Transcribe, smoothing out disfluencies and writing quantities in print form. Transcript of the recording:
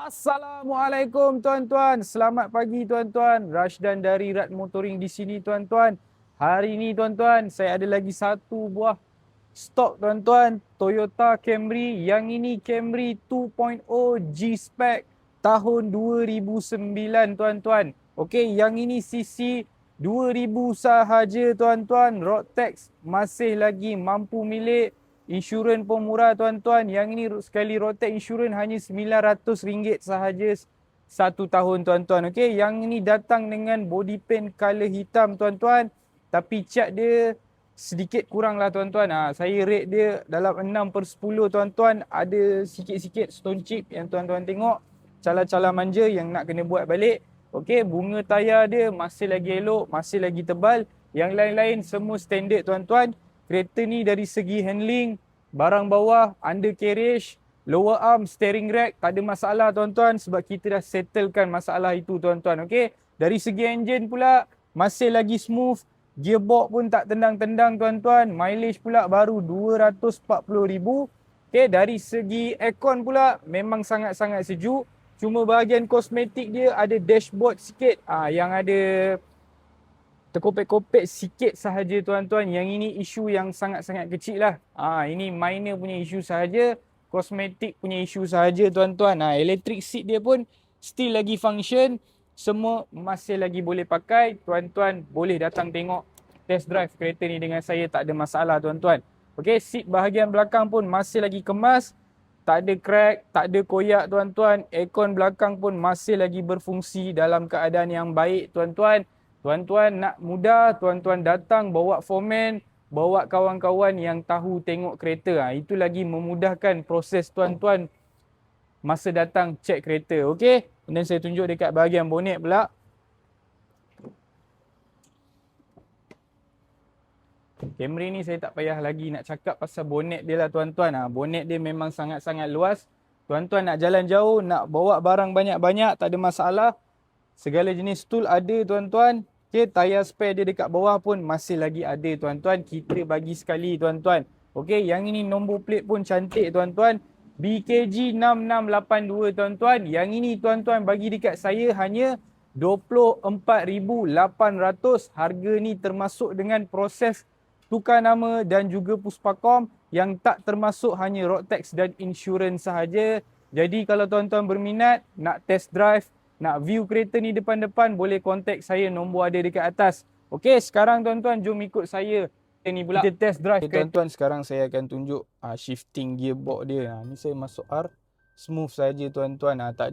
Assalamualaikum tuan-tuan. Selamat pagi tuan-tuan. Rashdan dari Rad Motoring di sini tuan-tuan. Hari ini tuan-tuan, saya ada lagi satu buah stok tuan-tuan. Toyota Camry. Yang ini Camry 2.0 G-Spec tahun 2009 tuan-tuan. Okey, yang ini CC 2000 sahaja tuan-tuan. Road tax masih lagi mampu milik. Insurans pun murah tuan-tuan. Yang ini sekali road tax insurans hanya RM900 sahaja satu tahun tuan-tuan. Okey, yang ini datang dengan body paint color hitam tuan-tuan. Tapi cat dia sedikit kurang lah tuan-tuan. Saya rate dia dalam 6/10 tuan-tuan. Ada sikit-sikit stone chip yang tuan-tuan tengok. Cala-cala manja yang nak kena buat balik. Okey, bunga tayar dia masih lagi elok, masih lagi tebal. Yang lain-lain semua standard tuan-tuan. Kereta ni dari segi handling, barang bawah, undercarriage, lower arm, steering rack, tak ada masalah tuan-tuan sebab kita dah settlekan masalah itu tuan-tuan. Okey, dari segi enjin pula masih lagi smooth, gearbox pun tak tendang-tendang tuan-tuan, mileage pula baru 240,000. Okey, dari segi aircon pula memang sangat-sangat sejuk. Cuma bahagian kosmetik dia ada dashboard sikit yang ada terkopek-kopek sikit sahaja tuan-tuan. Yang ini isu yang sangat-sangat kecil lah. Ini minor punya isu sahaja. Kosmetik punya isu sahaja tuan-tuan. Electric seat dia pun still lagi function. Semua masih lagi boleh pakai. Tuan-tuan boleh datang tengok test drive kereta ni dengan saya. Tak ada masalah tuan-tuan. Okey, seat bahagian belakang pun masih lagi kemas. Tak ada crack, tak ada koyak tuan-tuan. Aircon belakang pun masih lagi berfungsi dalam keadaan yang baik tuan-tuan. Tuan-tuan nak mudah, tuan-tuan datang bawa foreman, bawa kawan-kawan yang tahu tengok kereta. Itu lagi memudahkan proses tuan-tuan masa datang cek kereta. Okey? Dan saya tunjuk dekat bahagian bonet pula. Camry ni saya tak payah lagi nak cakap pasal bonet dia lah tuan-tuan. Bonet dia memang sangat-sangat luas. Tuan-tuan nak jalan jauh, nak bawa barang banyak-banyak, tak ada masalah. Segala jenis tool ada tuan-tuan. Okey, tayar spare dia dekat bawah pun masih lagi ada tuan-tuan. Kita bagi sekali tuan-tuan. Okey, yang ini nombor plate pun cantik tuan-tuan. BKG 6682 tuan-tuan. Yang ini tuan-tuan bagi dekat saya hanya 24,800. Harga ni termasuk dengan proses tukar nama dan juga puspakom. Yang tak termasuk hanya road tax dan insurans sahaja. Jadi kalau tuan-tuan berminat nak test drive, nak view kereta ni depan-depan, boleh contact saya, nombor ada dekat atas. Okey, sekarang tuan-tuan jom ikut saya. Ni pula kita test drive kereta. Tuan-tuan, sekarang saya akan tunjuk shifting gearbox dia. Ni saya masuk R, smooth saja tuan-tuan. Tak